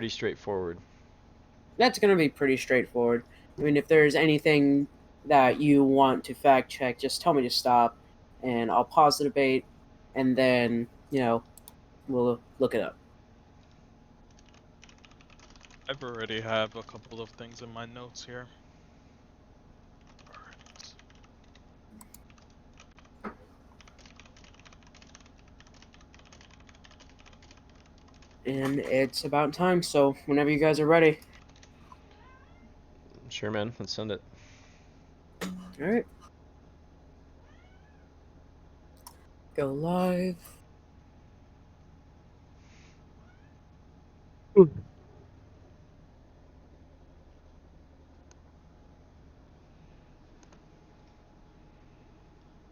Pretty straightforward. That's going to be pretty straightforward. I mean, if there's anything that you want to fact check, just tell me to stop, and I'll pause the debate, and then, we'll look it up. I've already have a couple of things in my notes here. And it's about time, so whenever you guys are ready. Sure, man. Let's send it. All right. Go live.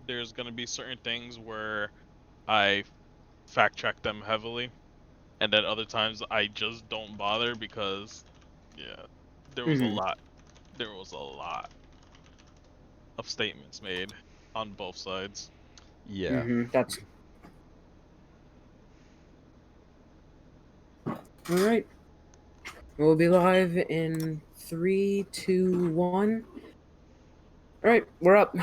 There's gonna be certain things where I fact check them heavily, and then other times I just don't bother because, yeah, there was a lot. There was a lot of statements made on both sides. Yeah. That's all right. We'll be live in 3, 2, 1. All right, we're up.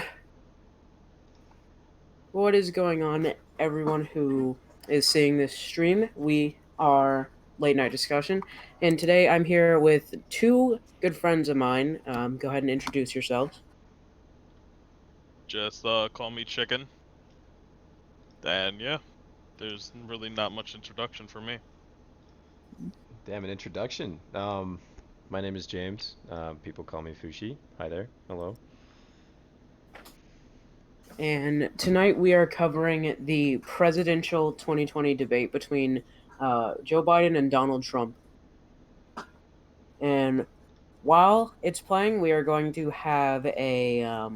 What is going on, everyone who is seeing this stream? We are Late Night Discussion, and today I'm here with two good friends of mine. Go ahead and introduce yourselves. Just call me Chicken. And yeah, there's really not much introduction for me. Damn, an introduction. My name is James. People call me Fushi. Hi there. Hello. And tonight we are covering the presidential 2020 debate between Joe Biden and Donald Trump. And while it's playing, we are going to have a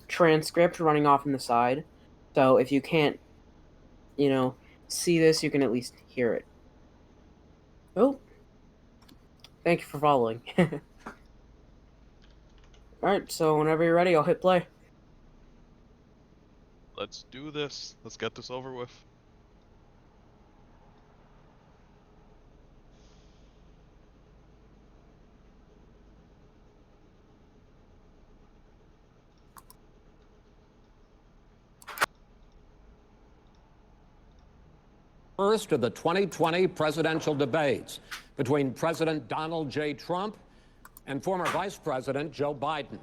transcript running off on the side. So if you can't, see this, you can at least hear it. Oh, thank you for following. Alright, so whenever you're ready, I'll hit play. Let's do this. Let's get this over with. First of the 2020 presidential debates between President Donald J. Trump and former Vice President Joe Biden.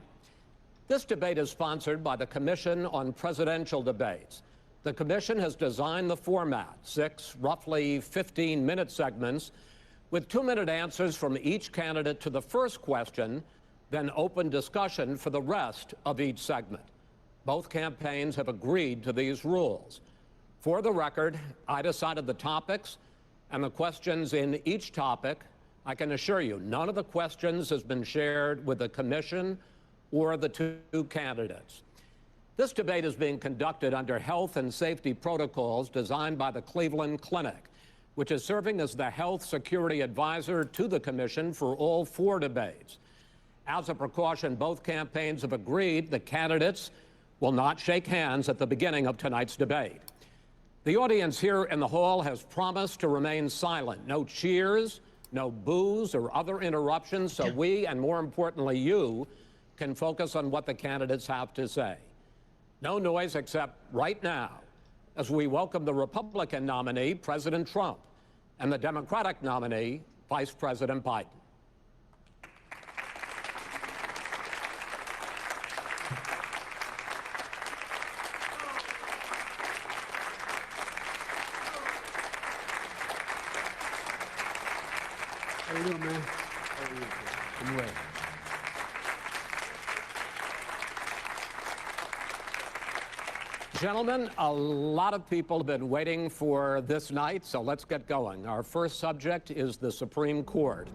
This debate is sponsored by the Commission on Presidential Debates. The commission has designed the format, 6 roughly 15-minute segments with 2-minute answers from each candidate to the first question, then open discussion for the rest of each segment. Both campaigns have agreed to these rules. For the record, I decided the topics and the questions in each topic. I can assure you, none of the questions has been shared with the commission or the two candidates. This debate is being conducted under health and safety protocols designed by the Cleveland Clinic, which is serving as the health security advisor to the commission for all 4 debates. As a precaution, both campaigns have agreed the candidates will not shake hands at the beginning of tonight's debate. The audience here in the hall has promised to remain silent. No cheers, no boos or other interruptions, so we, and more importantly you, can focus on what the candidates have to say. No noise except right now, as we welcome the Republican nominee, President Trump, and the Democratic nominee, Vice President Biden. How you doing, man? How are you? I'm well. Gentlemen, a lot of people have been waiting for this night, so let's get going. Our first subject is the Supreme Court.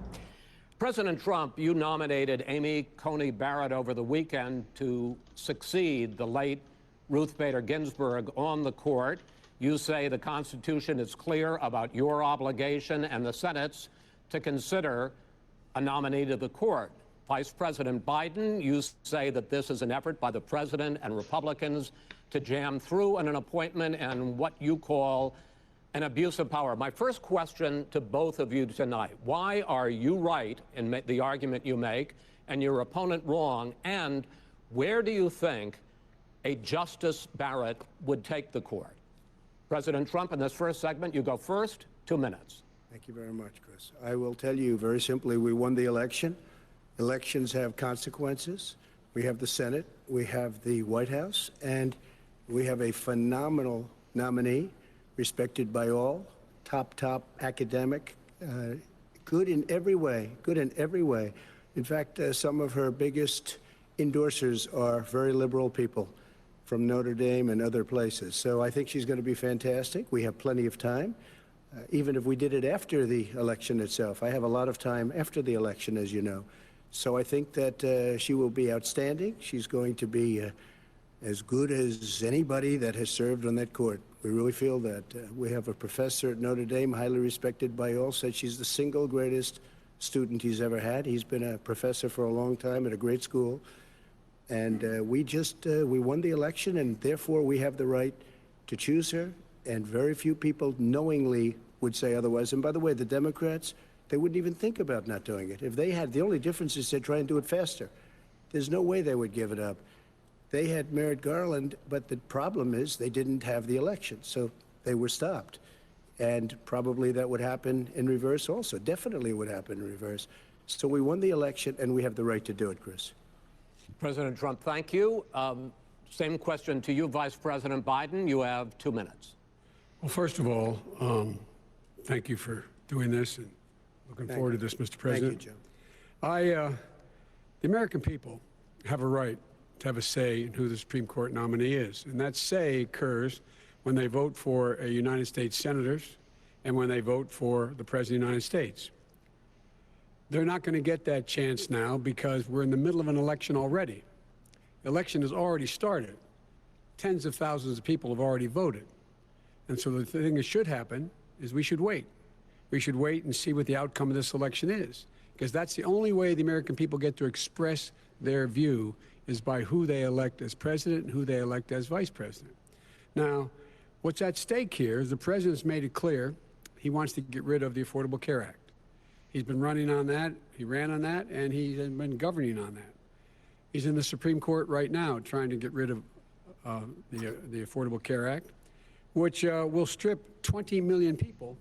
President Trump, you nominated Amy Coney Barrett over the weekend to succeed the late Ruth Bader Ginsburg on the court. You say the Constitution is clear about your obligation and the Senate's to consider a nominee to the court. Vice President Biden, you say that this is an effort by the president and Republicans to jam through an appointment and what you call and abuse of power. My first question to both of you tonight: why are you right in the argument you make and your opponent wrong? And where do you think a Justice Barrett would take the court? President Trump, in this first segment, you go first, 2 minutes. Thank you very much, Chris. I will tell you very simply, we won the election. Elections have consequences. We have the Senate, we have the White House, and we have a phenomenal nominee, respected by all, top academic, good in every way, good in every way. In fact, some of her biggest endorsers are very liberal people from Notre Dame and other places. So I think she's going to be fantastic. We have plenty of time, even if we did it after the election itself. I have a lot of time after the election, as you know. So I think that she will be outstanding. She's going to be as good as anybody that has served on that court. We really feel that. We have a professor at Notre Dame, highly respected by all, said she's the single greatest student he's ever had. He's been a professor for a long time at a great school. And we won the election, and therefore we have the right to choose her. And very few people knowingly would say otherwise. And by the way, the Democrats, they wouldn't even think about not doing it. If they had, the only difference is they'd try and do it faster. There's no way they would give it up. They had Merrick Garland, but the problem is they didn't have the election, so they were stopped. And probably that would happen in reverse also. Definitely would happen in reverse. So we won the election, and we have the right to do it, Chris. President Trump, thank you. Same question to you, Vice President Biden. You have 2 minutes. Well, first of all, thank you for doing this, and looking forward to this, Mr. President. Thank you, Joe. The American people have a right to have a say in who the Supreme Court nominee is, and that say occurs when they vote for a United States senators and when they vote for the President of the United States. They're not going to get that chance now because we're in the middle of an election already. The election has already started. Tens of thousands of people have already voted. And so the thing that should happen is we should wait. We should wait and see what the outcome of this election is, because that's the only way the American people get to express their view is by who they elect as president and who they elect as vice president. Now, what's at stake here is the president's made it clear he wants to get rid of the Affordable Care Act. He's been running on that, he ran on that, and he's been governing on that. He's in the Supreme Court right now trying to get rid of the Affordable Care Act, which will strip 20 million people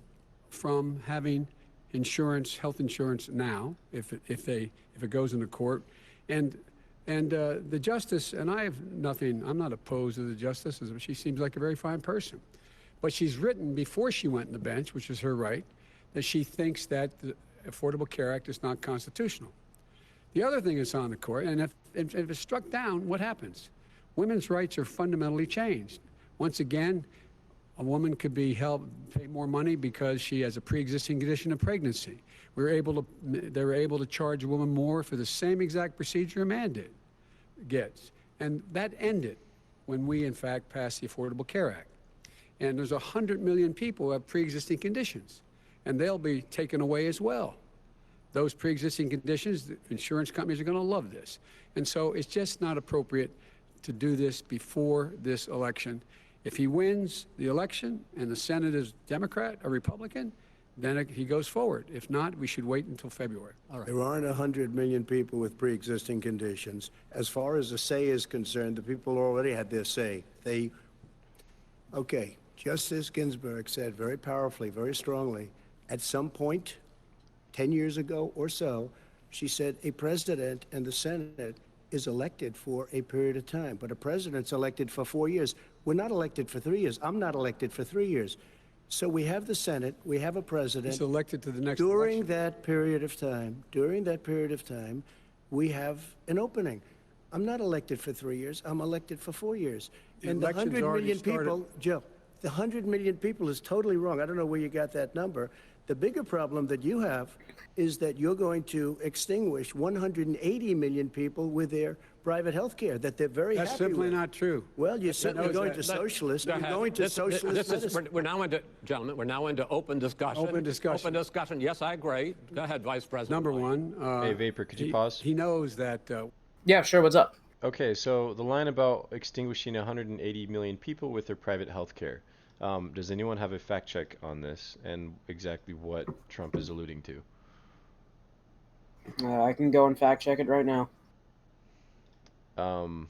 from having insurance, health insurance now, if it goes into court. And the justice, and I'm not opposed to the justice, she seems like a very fine person. But she's written before she went on the bench, which is her right, that she thinks that the Affordable Care Act is not constitutional. The other thing that's on the court, and if it's struck down, what happens? Women's rights are fundamentally changed. Once again, a woman could be pay more money because she has a pre-existing condition of pregnancy. They were able to charge a woman more for the same exact procedure a man gets. And that ended when we, in fact, passed the Affordable Care Act. And there's 100 million people who have pre-existing conditions, and they'll be taken away as well. Those pre-existing conditions, the insurance companies are going to love this. And so it's just not appropriate to do this before this election. If he wins the election and the Senate is Democrat or Republican, then he goes forward. If not, we should wait until February. All right. There aren't 100 million people with pre-existing conditions. As far as the say is concerned, the people already had their say. Okay, Justice Ginsburg said very powerfully, very strongly, at some point, 10 years ago or so, she said a president and the Senate is elected for a period of time, but a president's elected for 4 years. We're not elected for 3 years. I'm not elected for 3 years. So we have the Senate, we have a president. He's elected to the next during election. that period of time, we have an opening. I'm not elected for 3 years. I'm elected for 4 years. And the 100 million people, Joe, the 100 million people is totally wrong. I don't know where you got that number. The bigger problem that you have is that you're going to extinguish 180 million people with their private health care that they're very happy with. That's simply not true. Well, you're certainly going to socialist. You're going to socialist medicine. We're now into, gentlemen, we're now into open discussion. Open discussion. Open discussion. Yes, I agree. Go ahead, Vice President. Number one. Hey, Vapor, could you pause? He knows that. Yeah, sure. What's up? Okay, so the line about extinguishing 180 million people with their private health care. Does anyone have a fact check on this and exactly what Trump is alluding to? I can go and fact check it right now. Um,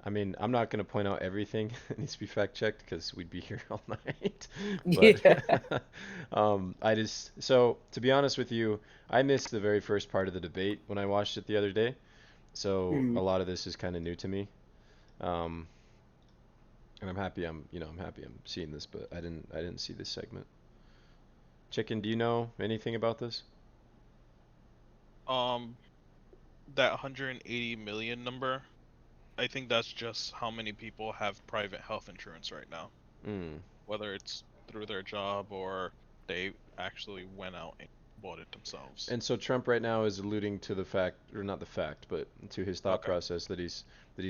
I mean, I'm not going to point out everything that needs to be fact checked because we'd be here all night. Yeah. But so to be honest with you, I missed the very first part of the debate when I watched it the other day. So a Mhm. lot of this is kind of new to me. Um, and I'm happy I'm seeing this, but I didn't see this segment. Chicken, do you know anything about this? Um, that 180 million number, I think that's just how many people have private health insurance right now, Mm. whether it's through their job or they actually went out and bought it themselves. And so Trump right now is alluding to the fact, or not the fact, but to his thought Okay. process that he's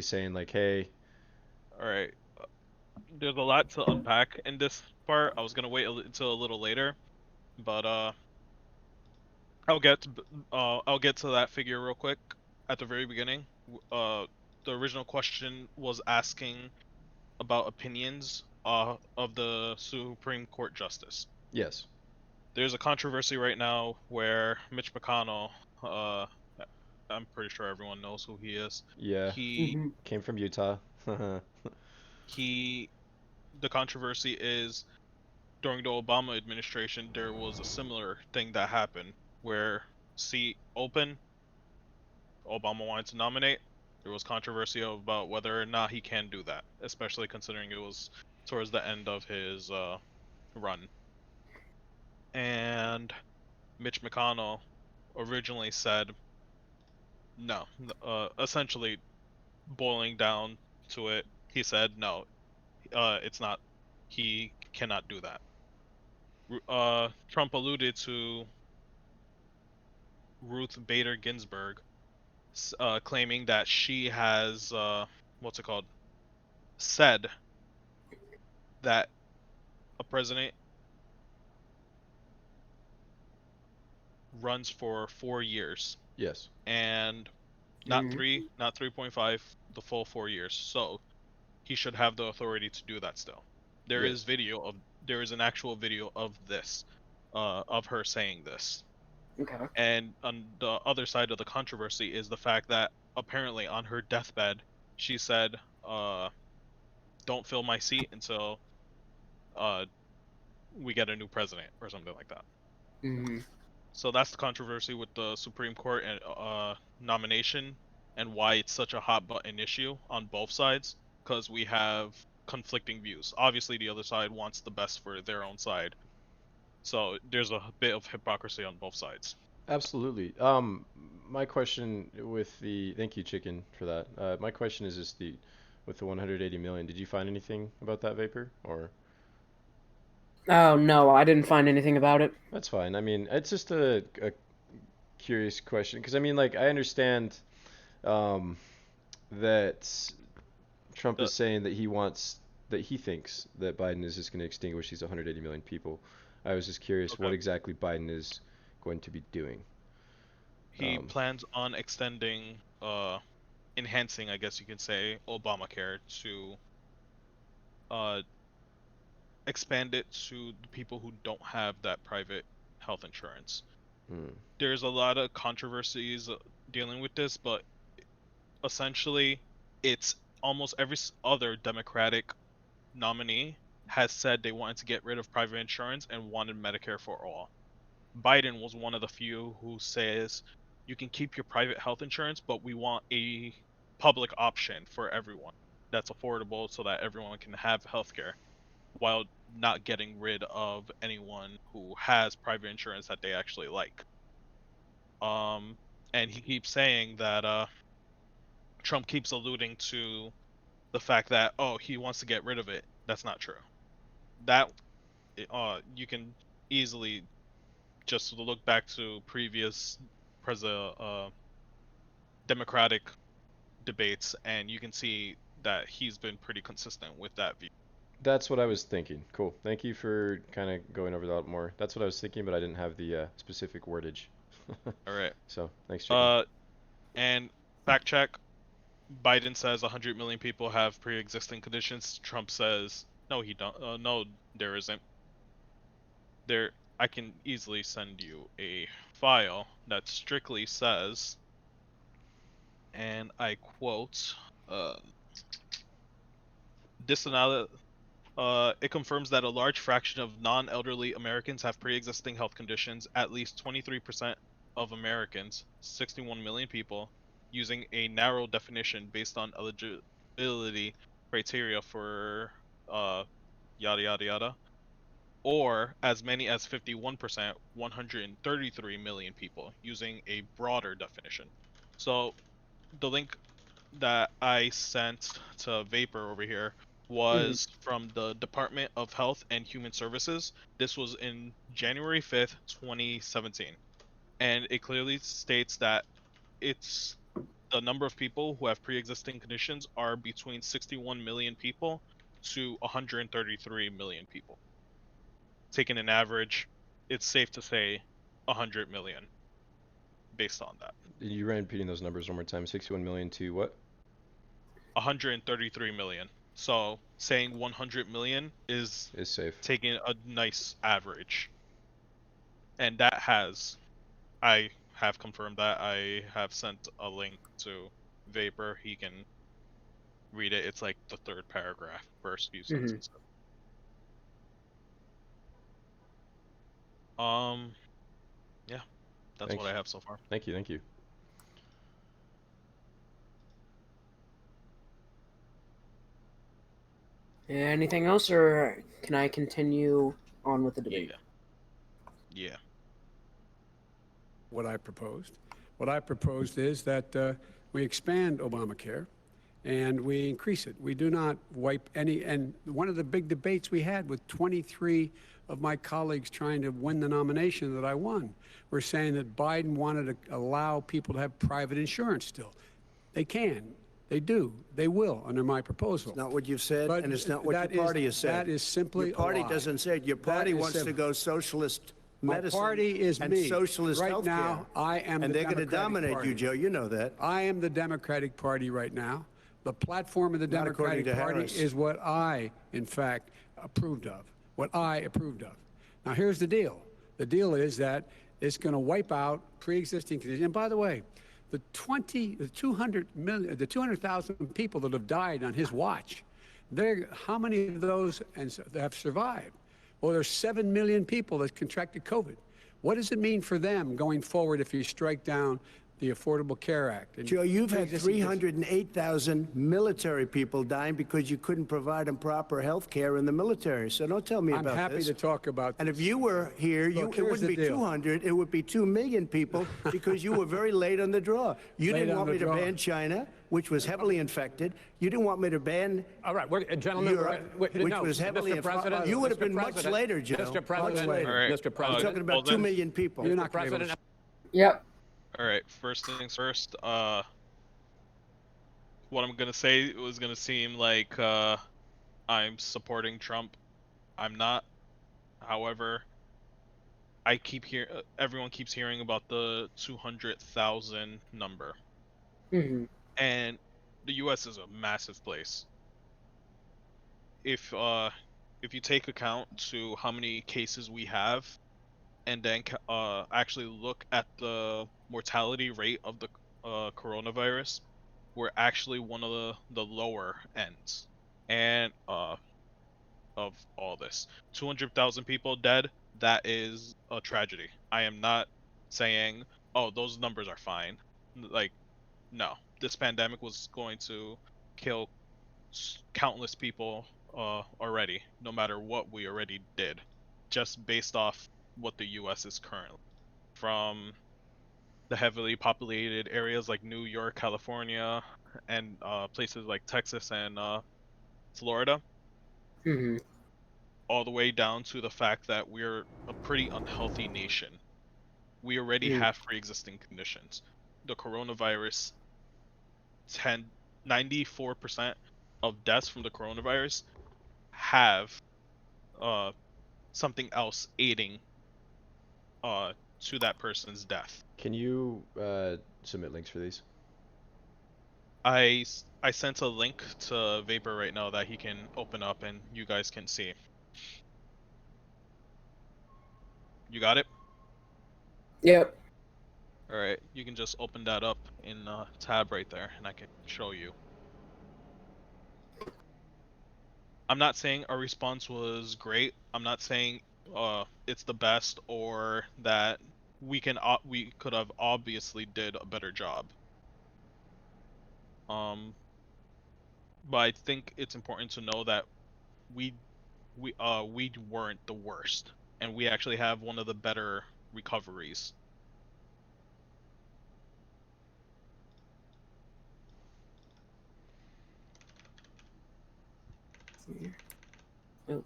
saying like, hey, All right. There's a lot to unpack in this part. I was gonna wait until a little later, but I'll get to that figure real quick. At the very beginning, the original question was asking about opinions of the Supreme Court justice. yes, There's a controversy right now where Mitch McConnell, uh, I'm pretty sure everyone knows who he is. yeah, He Mhm. came from Utah. he the controversy is during the Obama administration there was a similar thing that happened where seat open, Obama wanted to nominate. There was controversy about whether or not he can do that, especially considering it was towards the end of his run. And Mitch McConnell originally said no. Essentially, boiling down to it, he said no. It's not. He cannot do that. Trump alluded to Ruth Bader Ginsburg, claiming that she has what's it called? Said that a president runs for 4 years Yes, and not Mhm. three, not 3.5, the full 4 years. So he should have the authority to do that still. yes, There is an actual video of this, of her saying this. Okay. And on the other side of the controversy is the fact that apparently on her deathbed she said, "Don't fill my seat until uh we get a new president," or something like that. Mhm. So that's the controversy with the Supreme Court and nomination, and why it's such a hot button issue on both sides, because we have conflicting views. Obviously, the other side wants the best for their own side, so there's a bit of hypocrisy on both sides. absolutely. My question thank you, Chicken, for that. My question is just with the 180 million. Did you find anything about that vapor, or Oh no, I didn't find anything about it. that's fine. I mean, it's just a curious question because I mean, like, I understand um, that Trump The is saying that he thinks that Biden is just going to extinguish these 180 million people. I was just curious what Okay, exactly Biden is going to be doing. he Um, plans on extending, enhancing, I guess you could say, Obamacare to uh expand it to the people who don't have that private health insurance. mm, There's a lot of controversies dealing with this, but essentially, it's almost every other Democratic nominee has said they wanted to get rid of private insurance and wanted Medicare for all. Biden was one of the few who says you can keep your private health insurance, but we want a public option for everyone that's affordable so that everyone can have healthcare while not getting rid of anyone who has private insurance that they actually like. Um, and he keeps saying that Trump keeps alluding to the fact that, oh, he wants to get rid of it. That's not true. That you can easily just look back to previous Democratic debates, and you can see that he's been pretty consistent with that view. that's what I was thinking. Cool. Thank you for kind of going over that more. That's what I was thinking, but I didn't have the specific wordage. All right. So thanks, Chicken. Uh, and fact check. Biden says 100 million people have pre-existing conditions. Trump says no, he don't. No, there isn't. There, I can easily send you a file that strictly says, and I quote, this it confirms that a large fraction of non-elderly Americans have pre-existing health conditions. At least 23% of Americans, 61 million people, using a narrow definition based on eligibility criteria for yada yada yada, or as many as 51%, 133 million people using a broader definition. So the link that I sent to Vapor over here was from the Department of Health and Human Services. This was in January 5th, 2017. And it clearly states that it's the number of people who have pre-existing conditions are between 61 million people to 133 million people. Taking an average, it's safe to say 100 million based on that. You ran repeating those numbers one more time. 61 million to what? 133 million. So saying 100 million is safe. taking a nice average. And that I have confirmed that. I have sent a link to Vapor. He can read it. It's like the third paragraph, first few sentences. Yeah, that's Thanks. what I have so far. Thank you. Anything else, or can I continue on with the debate? Yeah. What I proposed. What I proposed is that we expand Obamacare and we increase it. We do not wipe any. And one of the big debates we had with 23 of my colleagues trying to win the nomination that I won were saying that Biden wanted to allow people to have private insurance still. They can. They do. They will under my proposal. It's not what you've said, But and it's not what your that party is- has said. that is simply Your party a lie. doesn't say it. Your party That is wants to simple. go socialist My medicine party is and me. socialist Right healthcare. now, I am and the they're going to Democratic dominate Party. you, Joe. You know that. I am the Democratic Party right now. The platform of the Not according Democratic to Party Harris. is what I, in fact, approved of. What I approved of. Now, here's the deal. The deal is that it's going to wipe out pre-existing conditions. And by the way, the 200,000 people that have died on his watch, how many of those have survived? Well, there's 7 million people that contracted COVID. What does it mean for them going forward if you strike down the Affordable Care Act? Joe, you've had pre-existing 308,000 military people dying because you couldn't provide them proper health care in the military. So don't tell me I'm about this. happy to talk about And this. if you were here, Look, it here's wouldn't the be deal. 200, it would be 2 million people because you were very late on the draw. You Late didn't on want the me to draw. ban China, which was heavily infected. You didn't want me to ban All right, gentlemen, Europe, which no, was heavily Mr. President, You would have Mr. been much President, later, Joe. Mr. Much President, later. All right, Mr. I'm President, talking about well 2 then- million people. You're not going to be able President, to. Yep. All right, first things first. What I'm gonna say was gonna seem like I'm supporting Trump. I'm not. However, everyone keeps hearing about the 200,000 number, and the U.S. is a massive place. If you take account to how many cases we have, and then actually look at the mortality rate of the coronavirus, we're actually one of the lower ends. And of all this, 200,000 people dead, that is a tragedy. I am not saying, oh, those numbers are fine. Like, no, this pandemic was going to kill countless people already, no matter what we already did, just based off what the U.S. is currently. From the heavily populated areas like New York, California, and places like Texas and Florida, all the way down to the fact that we're a pretty unhealthy nation. We already have pre-existing conditions. The coronavirus, 94% of deaths from the coronavirus have something else aiding to that person's death. Can you submit links for these? I I sent a link to Vapor right now that he can open up and you guys can see. You got it? Yep. All right, you can just open that up in tab right there, and I can show you. I'm not saying our response was great. I'm not saying it's the best or that we could have obviously did a better job. But I think it's important to know that we we weren't the worst, and we actually have one of the better recoveries. Oh.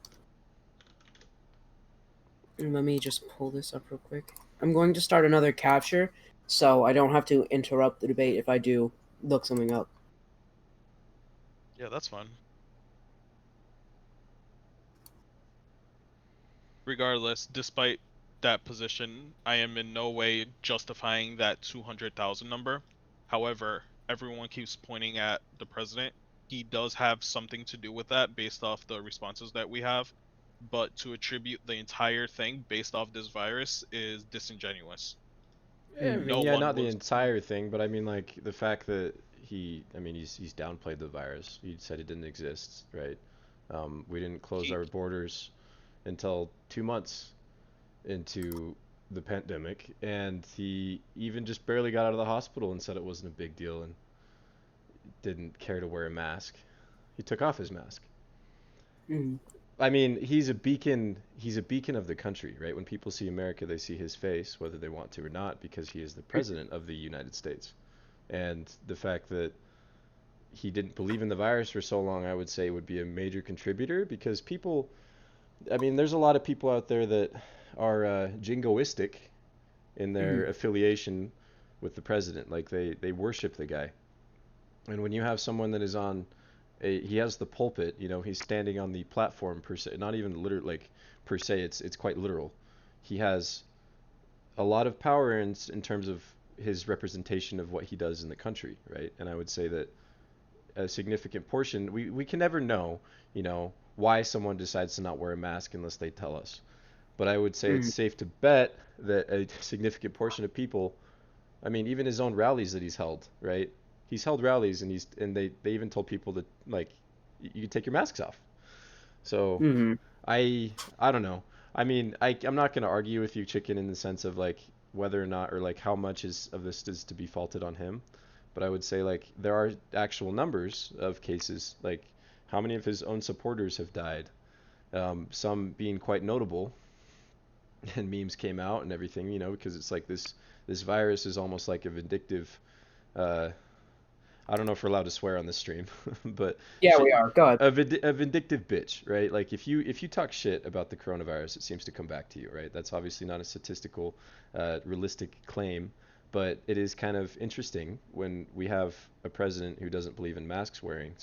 Let me just pull this up real quick. I'm going to start another capture, so I don't have to interrupt the debate if I do look something up. Yeah, that's fun. Regardless, despite that position, I am in no way justifying that 200,000 number. However, everyone keeps pointing at the president. He does have something to do with that based off the responses that we have, but to attribute the entire thing based off this virus is disingenuous. I Mm. mean, No yeah, one not the was. entire thing, but I mean, like the fact that I mean, he's downplayed the virus. He said it didn't exist, right? We didn't close He our borders until 2 months into the pandemic, and he even just barely got out of the hospital and said it wasn't a big deal and didn't care to wear a mask. He took off his mask. Mm. I mean, he's a beacon. He's a beacon of the country, right? When people see America, they see his face, whether they want to or not, because he is the president of the United States. And the fact that he didn't believe in the virus for so long, I would say, would be a major contributor because people. I mean, there's a lot of people out there that are jingoistic in their Mm. affiliation with the president. Like they worship the guy. And when you have someone that is on he has the pulpit, you know, he's standing on the platform per se, not even literal like per se, it's quite literal. He has a lot of power in terms of his representation of what he does in the country, right? And I would say that a significant portion, we can never know, you know, why someone decides to not wear a mask unless they tell us. But I would say it's Mm. safe to bet that a significant portion of people, I mean, even his own rallies that he's held, right? He's held rallies and they even told people that like you can take your masks off. So Mm. I don't know. I mean, I'm not going to argue with you, Chicken, in the sense of like whether or not or like how much is of this is to be faulted on him. But I would say like there are actual numbers of cases, like how many of his own supporters have died. Some being quite notable, and memes came out and everything, you know, because it's like this virus is almost like a vindictive. Uh, I don't know if we're allowed to swear on this stream, but Yeah, we are. Go ahead. a vindictive bitch, right? Like if you talk shit about the coronavirus, it seems to come back to you, right? That's obviously not a statistical, realistic claim, but it is kind of interesting when we have a president who doesn't believe in masks wearing,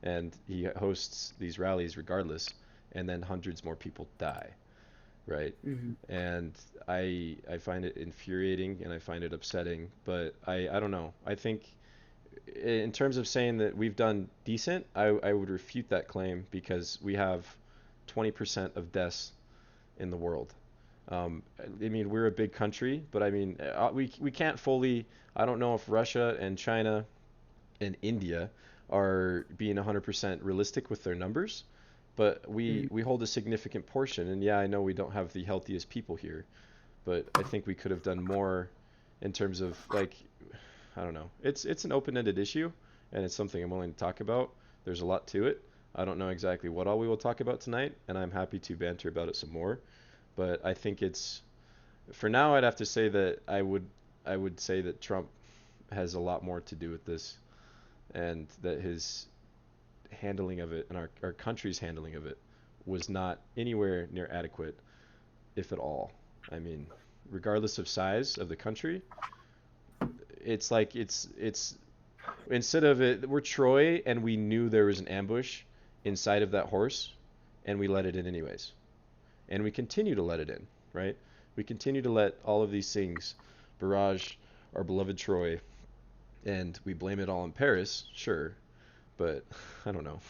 and he hosts these rallies regardless, and then hundreds more people die, right? Mm. And I find it infuriating and I find it upsetting, but I don't know. I think in terms of saying that we've done decent, I would refute that claim because we have 20% of deaths in the world. I mean, we're a big country, but I mean, we can't fully. I don't know if Russia and China and India are being 100% realistic with their numbers, but we Mm. we hold a significant portion. And yeah, I know we don't have the healthiest people here, but I think we could have done more in terms of like I don't know. It's an open-ended issue, and it's something I'm willing to talk about. There's a lot to it. I don't know exactly what all we will talk about tonight, and I'm happy to banter about it some more. But I think it's for now. I'd have to say that I would say that Trump has a lot more to do with this, and that his handling of it and our country's handling of it was not anywhere near adequate, if at all. I mean, regardless of size of the country, it's like it's instead of it, we're Troy and we knew there was an ambush inside of that horse and we let it in anyways. And we continue to let it in, right? We continue to let all of these things barrage our beloved Troy and we blame it all on Paris, sure. but I don't know.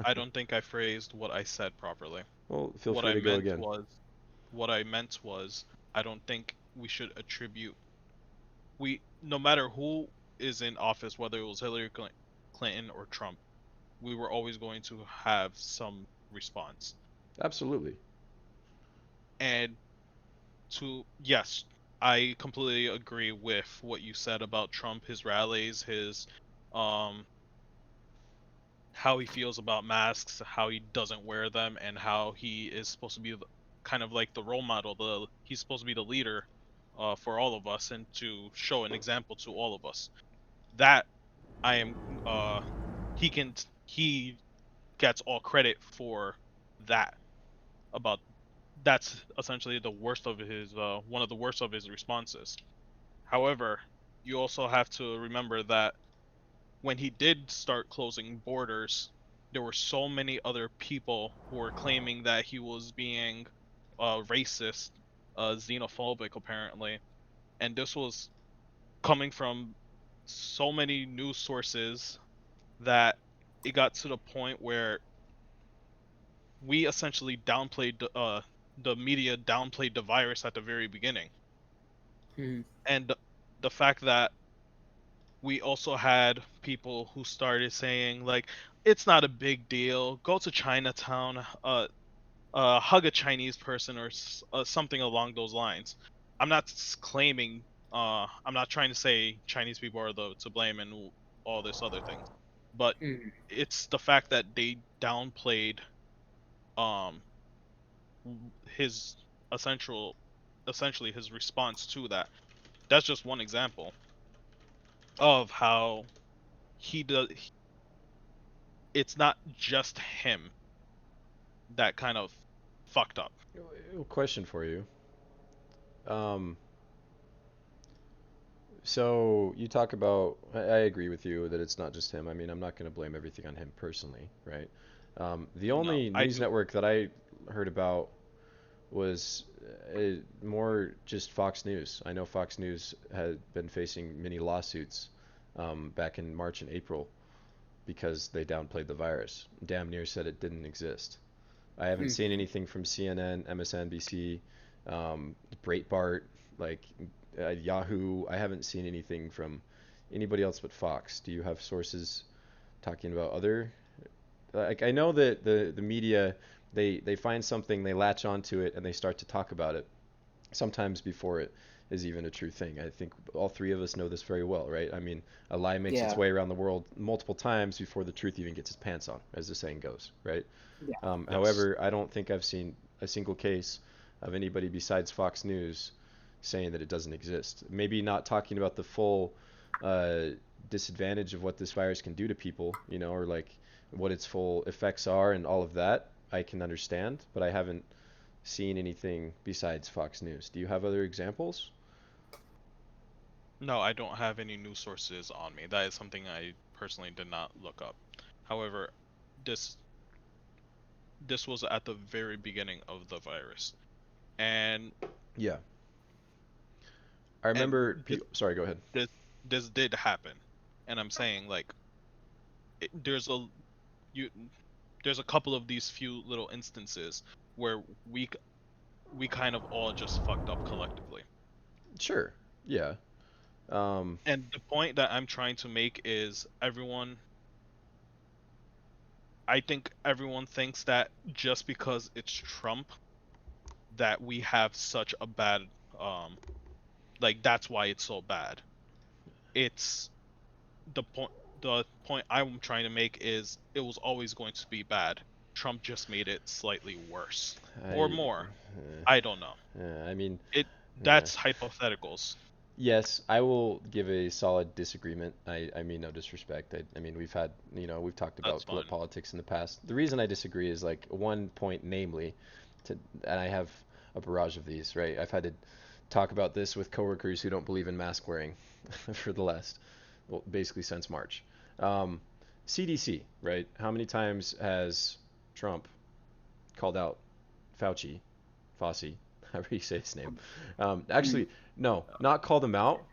I don't think I phrased what I said properly. Well, feel What free I to go meant again. was, what I meant was, I don't think we should attribute no matter who is in office, whether it was Clinton or Trump, we were always going to have some response. Absolutely. And yes, I completely agree with what you said about Trump, his rallies, his um how he feels about masks, how he doesn't wear them, and how he is supposed to be kind of like the role model. He's supposed to be the leader for all of us and to show an example to all of us. That I am he can he gets all credit for that. About That's essentially the worst of his one of the worst of his responses. However, you also have to remember that when he did start closing borders, there were so many other people who were claiming that he was being racist, xenophobic, apparently. And this was coming from so many news sources that it got to the point where we essentially downplayed the media downplayed the virus at the very beginning. Mhm. And the fact that we also had people who started saying like it's not a big deal, go to Chinatown, hug a Chinese person or something along those lines. I'm not claiming I'm not trying to say Chinese people are the to blame and all this other things, but Mhm. it's the fact that they downplayed um his essential essentially his response to that. That's just one example of how he does. It's not just him that kind of fucked up. Question for you. Um, so you talk about, I agree with you that it's not just him. I mean, I'm not going to blame everything on him personally, right? The No, only I news do. network that I heard about was more just Fox News. I know Fox News had been facing many lawsuits back in March and April because they downplayed the virus. Damn near said it didn't exist. I haven't seen Mhm. anything from CNN, MSNBC, Breitbart, like Yahoo. I haven't seen anything from anybody else but Fox. Do you have sources talking about other? Like I know that the media they find something, they latch onto it, and they start to talk about it. Sometimes before it is even a true thing. I think all three of us know this very well, right? I mean, a lie makes its Yeah. way around the world multiple times before the truth even gets its pants on, as the saying goes, right? Yeah. Yes. However, I don't think I've seen a single case of anybody besides Fox News saying that it doesn't exist. Maybe not talking about the full uh, disadvantage of what this virus can do to people, or like what its full effects are and all of that. I can understand, but I haven't seen anything besides Fox News. Do you have other examples? No, I don't have any news sources on me. That is something I personally did not look up. However, this this was at the very beginning of the virus, and Yeah. I and remember. this Sorry, go ahead. this this did happen, and I'm saying like there's you there's a couple of these few little instances where we kind of all just fucked up collectively. Sure. Yeah. Um, And the point that I'm trying to make is I think everyone thinks that just because it's Trump that we have such a bad um like that's why it's so bad. It's the point the point I'm trying to make is it was always going to be bad. Trump just made it slightly worse or I. more. Uh, I don't know. I mean, It uh, That's hypotheticals. yes, I will give a solid disagreement. I mean no disrespect. I mean we've talked That's about fine. politics in the past. The reason I disagree is like one point, namely, and I have a barrage of these, right? I've had to talk about this with coworkers who don't believe in mask wearing for the last, well, basically since March. Um, CDC, right? How many times has Trump called out Fauci, Fossey, however you say his name? Mhm. Actually, no, not called him out.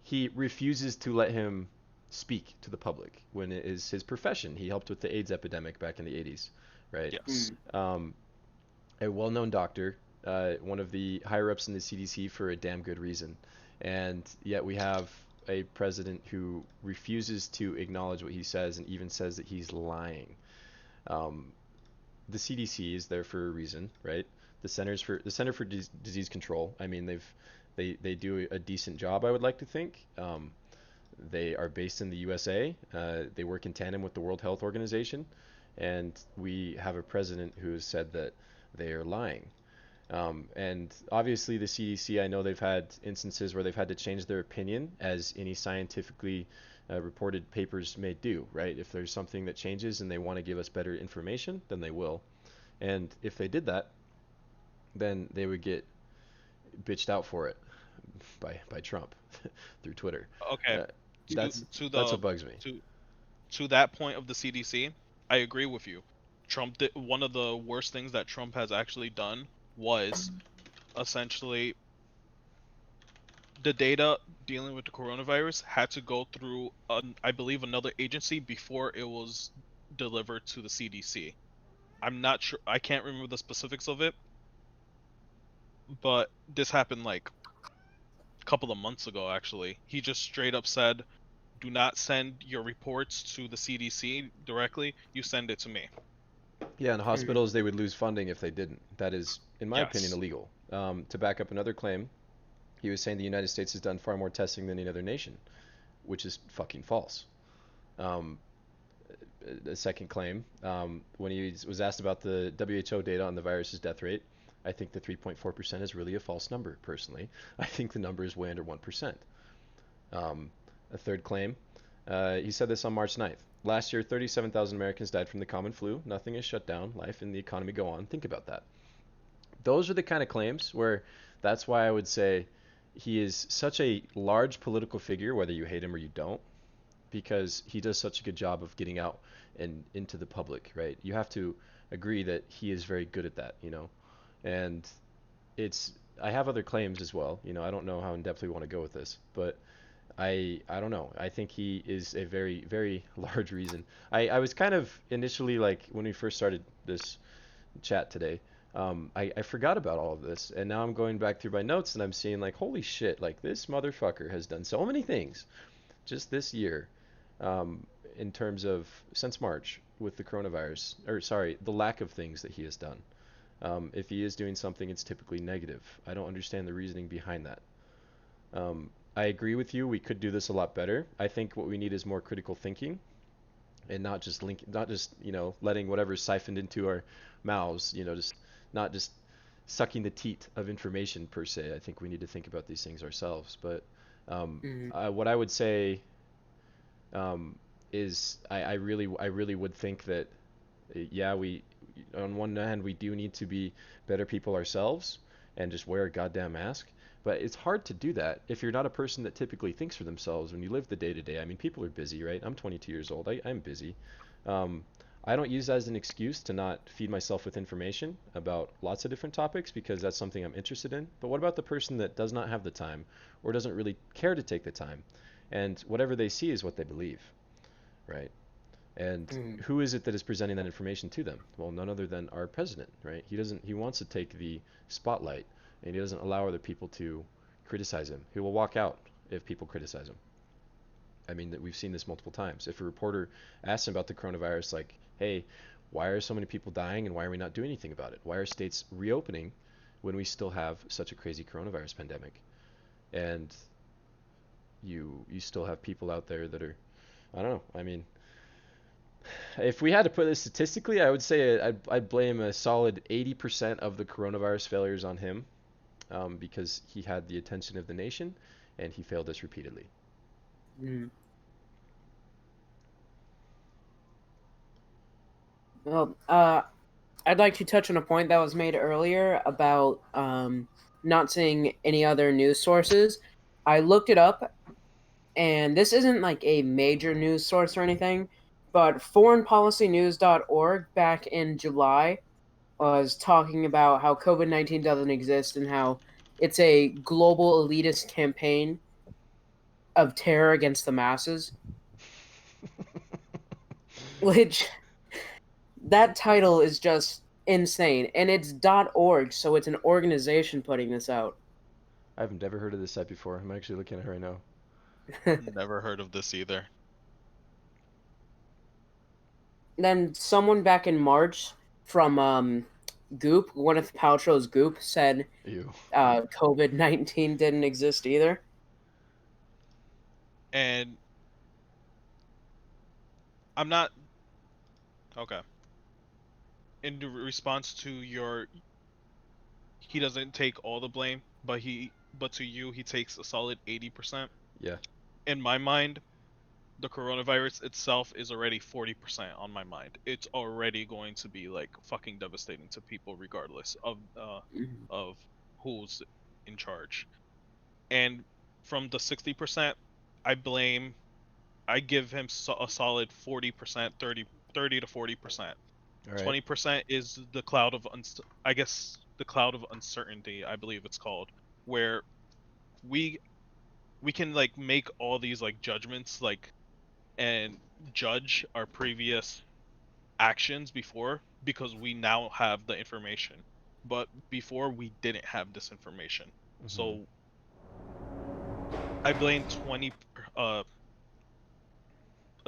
He refuses to let him speak to the public when it is his profession. He helped with the AIDS epidemic back in the 80s, right? Yes. Um, a well-known doctor, one of the higher ups in the CDC for a damn good reason, and yet we have a president who refuses to acknowledge what he says and even says that he's lying. Um, the CDC is there for a reason, right? The Center for Disease Control. I mean, they do a decent job, I would like to think. They are based in the USA. They work in tandem with the World Health Organization, and we have a president who has said that they are lying. And obviously, the CDC, I know they've had instances where they've had to change their opinion, as any scientifically reported papers may do, right? If there's something that changes and they want to give us better information, then they will. And if they did that, then they would get bitched out for it by Trump through Twitter. Okay. Uh, To that's to that's the what bugs me. to that point of the CDC, I agree with you. Trump did one of the worst things that Trump has actually done was essentially the data dealing with the coronavirus had to go through, I believe, another agency before it was delivered to the CDC. I'm not sure. I can't remember the specifics of it, but this happened like a couple of months ago, actually. He just straight up said, do not send your reports to the CDC directly. You send it to me. Yeah, and hospitals, they would lose funding if they didn't. That is, in my opinion, Yes. illegal. To back up another claim, he was saying the United States has done far more testing than any other nation, which is fucking false. Um, a second claim, when he was asked about the WHO data on the virus's death rate, I think the 3.4% is really a false number, personally. I think the number is way under 1%. A third claim, he said this on March 9th. Last year, 37,000 Americans died from the common flu. Nothing is shut down. Life and the economy go on. Think about that. Those are the kind of claims where that's why I would say he is such a large political figure, whether you hate him or you don't, because he does such a good job of getting out and into the public, right? You have to agree that he is very good at that, you know? And it's, I have other claims as well, you know, I don't know how in depth we want to go with this, but I don't know. I think he is a very, very large reason. I was kind of initially like when we first started this chat today, I forgot about all of this, and now I'm going back through my notes and I'm seeing like, holy shit, like this motherfucker has done so many things just this year, in terms of since March with the coronavirus, or sorry, the lack of things that he has done. If he is doing something, it's typically negative. I don't understand the reasoning behind that. I agree with you. We could do this a lot better. I think what we need is more critical thinking, and not just letting whatever's siphoned into our mouths, just not just sucking the teat of information per se. I think we need to think about these things ourselves. But what I would say is I really would think that yeah, we on one hand we do need to be better people ourselves and just wear a goddamn mask. But it's hard to do that if you're not a person that typically thinks for themselves when you live the day to day. I mean, people are busy, right? I'm 22 years old. I'm busy. Um, I don't use that as an excuse to not feed myself with information about lots of different topics because that's something I'm interested in. But what about the person that does not have the time or doesn't really care to take the time? And whatever they see is what they believe, right? And who is it that is presenting that information to them? Well, none other than our president, right? He wants to take the spotlight, and he doesn't allow other people to criticize him. He will walk out if people criticize him. I mean, that we've seen this multiple times. If a reporter asks him about the coronavirus, like, "Hey, why are so many people dying, and why are we not doing anything about it? Why are states reopening when we still have such a crazy coronavirus pandemic?" And you still have people out there that are, I don't know. I mean, if we had to put this statistically, I would say I'd blame a solid 80% of the coronavirus failures on him, because he had the attention of the nation and he failed us repeatedly. Well, I'd like to touch on a point that was made earlier about not seeing any other news sources. I looked it up, and this isn't like a major news source or anything, but foreignpolicynews.org back in July was talking about how COVID-19 doesn't exist and how it's a global elitist campaign of terror against the masses. which that title is just insane, and it's .org, so it's an organization putting this out. I've never heard of this site before. I'm actually looking at it right now. Never heard of this either. Then someone back in March from Goop, Gwyneth Paltrow's Goop, said Ew. COVID-19 didn't exist either. And I'm not okay. In response to your, he doesn't take all the blame, but to you he takes a solid 80%. Yeah. In my mind, the coronavirus itself is already 40% on my mind. It's already going to be like fucking devastating to people regardless of who's in charge. And from the 60%, I give him a solid 40%, 30 to 40%. All right. 20% is the cloud of I guess the cloud of uncertainty, I believe it's called, where we can like make all these like judgments like and judge our previous actions before because we now have the information. But before we didn't have this information. So I blame a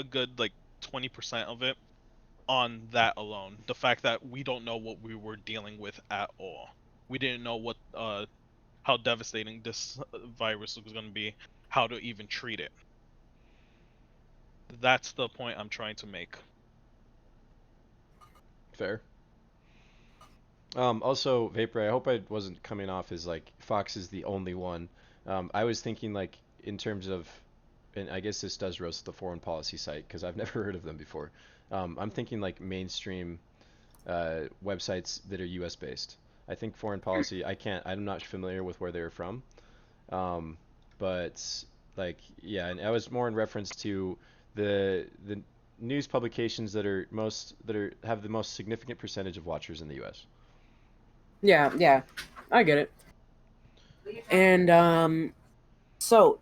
good like 20% of it on that alone. The fact that we don't know what we were dealing with at all. We didn't know what how devastating this virus was going to be, how to even treat it. That's the point I'm trying to make. Fair. Also, Vapor, I hope I wasn't coming off as like Fox is the only one. I was thinking like in terms of, and I guess this does roast the foreign policy site because I've never heard of them before. I'm thinking like mainstream websites that are U.S. based. I think foreign policy, I'm not familiar with where they're from. But like, yeah, and I was more in reference to the news publications that have the most significant percentage of watchers in the U.S. Yeah, I get it. And so